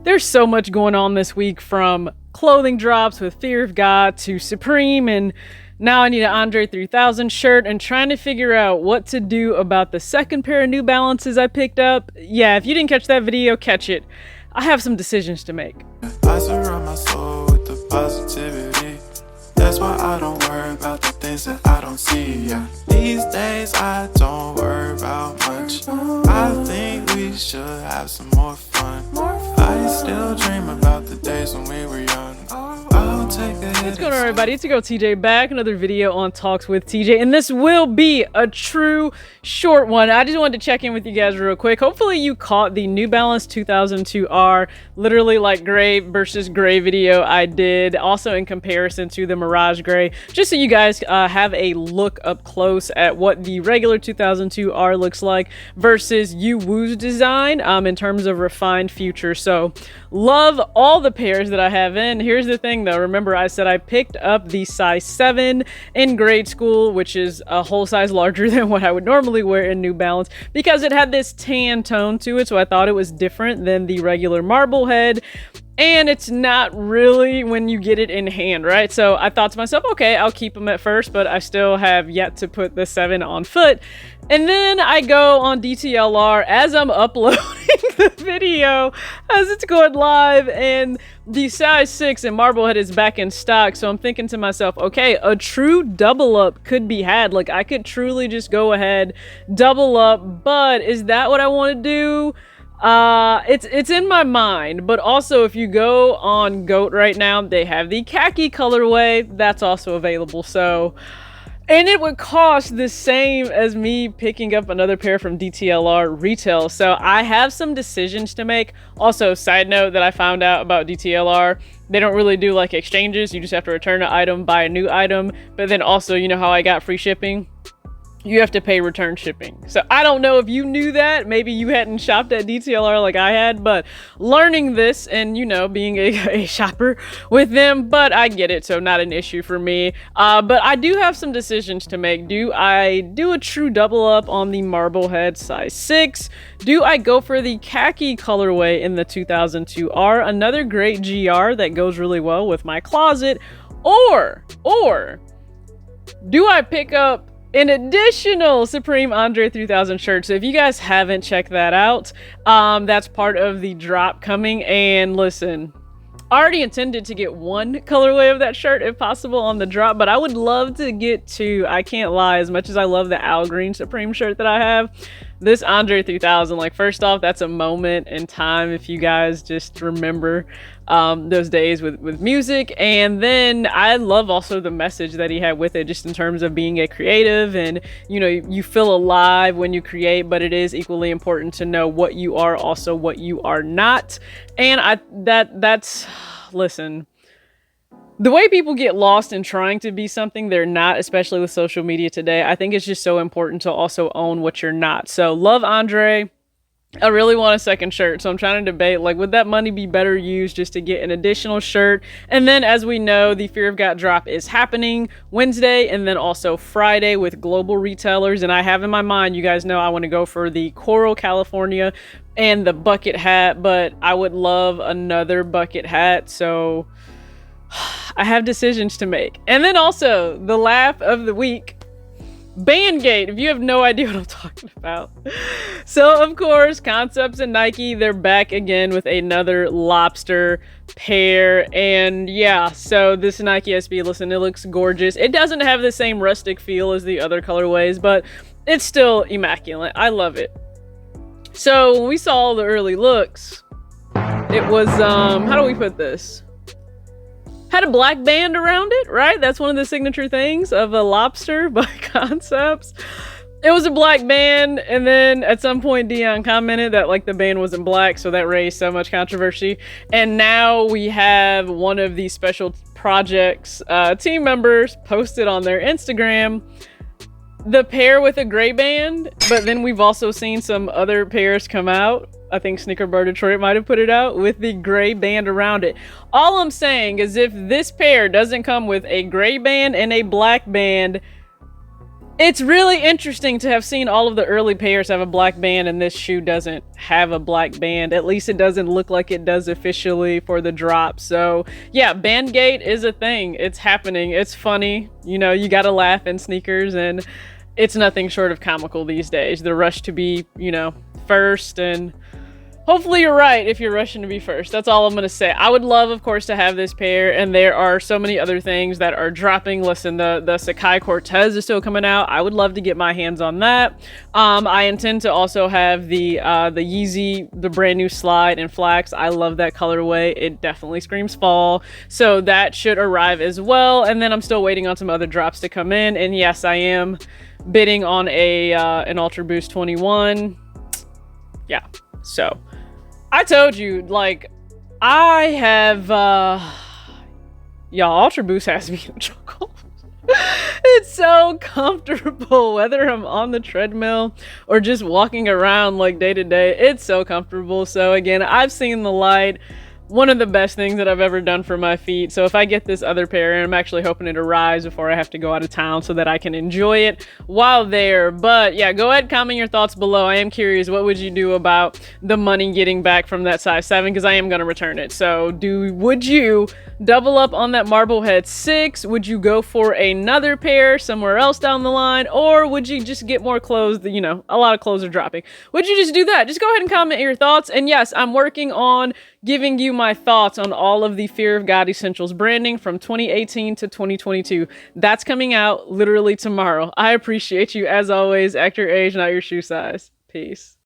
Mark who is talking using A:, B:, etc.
A: There's so much going on this week, from clothing drops with Fear of God to Supreme, and now I need an Andre 3000 shirt, and trying to figure out what to do about the second pair of New Balances I picked up. Yeah, if you didn't catch that video, catch it. I have some decisions to make.
B: I surround my soul with the positivity. That's why I don't worry about the things that I don't see. Yeah. These days I don't worry about much. I think we should have some more fun. I still dream about the days when we were young. I'll take a hit.
A: What's going on, everybody? It's your girl TJ, back another video on Talks with TJ, and this will be a true short one. I just wanted to check in with you guys real quick. Hopefully you caught the New Balance 2002R, literally like gray versus gray video I did, also in comparison to the Mirage Gray, just so you guys have a look up close at what the regular 2002R looks like versus Yuwu's design in terms of refined future. So love all the pairs that I have in. Here's the thing though, remember I said I picked up the size 7 in grade school, which is a whole size larger than what I would normally wear in New Balance, because it had this tan tone to it, so I thought it was different than the regular Marblehead. And it's not really when you get it in hand, right? So I thought to myself, okay, I'll keep them at first, but I still have yet to put the 7 on foot. And then I go on DTLR as I'm uploading the video, as it's going live, and the size 6 in Marblehead is back in stock. So I'm thinking to myself, okay, a true double up could be had. Like, I could truly just go ahead, double up, but is that what I want to do? It's in my mind, but also if you go on GOAT right now, they have the khaki colorway that's also available. So, and it would cost the same as me picking up another pair from DTLR retail. So I have some decisions to make. Also, side note that I found out about DTLR, they don't really do like exchanges. You just have to return an item, buy a new item. But then also, you know how I got free shipping? You have to pay return shipping. So I don't know if you knew that. Maybe you hadn't shopped at DTLR like I had, but learning this and, you know, being a shopper with them, but I get it, so not an issue for me. But I do have some decisions to make. Do I do a true double up on the Marblehead size 6? Do I go for the khaki colorway in the 2002R? Another great GR that goes really well with my closet. Or do I pick up an additional Supreme Andre 3000 shirt? So if you guys haven't checked that out, that's part of the drop coming. And listen, I already intended to get one colorway of that shirt if possible on the drop, but I would love to get two. I can't lie, as much as I love the Al Green Supreme shirt that I have, this Andre 3000, like, first off, that's a moment in time if you guys just remember those days with music. And then I love also the message that he had with it, just in terms of being a creative, and you know, you feel alive when you create, but it is equally important to know what you are, also what you are not. And that's listen, the way people get lost in trying to be something they're not, especially with social media today, I think it's just so important to also own what you're not. So love Andre. I really want a second shirt, so I'm trying to debate, like, would that money be better used just to get an additional shirt? And then, as we know, the Fear of God drop is happening Wednesday and then also Friday with global retailers. And I have in my mind, you guys know I want to go for the Coral California and the bucket hat, but I would love another bucket hat. So I have decisions to make. And then also the laugh of the week, BANDGATE, if you have no idea what I'm talking about. So of course, Concepts and Nike, they're back again with another Lobster pair. And yeah, so this Nike SB, listen, it looks gorgeous. It doesn't have the same rustic feel as the other colorways, but it's still immaculate. I love it. So when we saw all the early looks, it was, how do we put this? Had a black band around it, right? That's one of the signature things of a Lobster by Concepts. It was a black band, and then at some point Dion commented that like the band wasn't black, so that raised so much controversy. And now we have one of these special projects team members posted on their Instagram the pair with a gray band, but then we've also seen some other pairs come out. I think Sneaker Bar Detroit might have put it out with the gray band around it. All I'm saying is if this pair doesn't come with a gray band and a black band, It's really interesting to have seen all of the early pairs have a black band and this shoe doesn't have a black band. At least it doesn't look like it does officially for the drop. So yeah, BANDGATE is a thing. It's happening. It's funny. You know, you gotta laugh in sneakers, and it's nothing short of comical these days. The rush to be, you know, first, and hopefully you're right if you're rushing to be first. That's all I'm going to say. I would love, of course, to have this pair, and there are so many other things that are dropping. Listen, the Sakai Cortez is still coming out. I would love to get my hands on that. I intend to also have the Yeezy, the brand new Slide in Flax. I love that colorway. It definitely screams fall. So that should arrive as well. And then I'm still waiting on some other drops to come in. And yes, I am bidding on an Ultra Boost 21. Yeah, so I told you, like, I have, y'all, Ultra Boost has me in a chokehold. It's so comfortable, whether I'm on the treadmill or just walking around like day to day. It's so comfortable. So again, I've seen the light. One of the best things that I've ever done for my feet. So if I get this other pair, and I'm actually hoping it arrives before I have to go out of town so that I can enjoy it while there. But yeah, go ahead, comment your thoughts below. I am curious, what would you do about the money getting back from that size 7? Because I am going to return it. So would you double up on that Marblehead 6? Would you go for another pair somewhere else down the line? Or would you just get more clothes? You know, a lot of clothes are dropping. Would you just do that? Just go ahead and comment your thoughts. And yes, I'm working on giving you my thoughts on all of the Fear of God Essentials branding from 2018 to 2022. That's coming out literally tomorrow. I appreciate you as always. Act your age, not your shoe size. Peace.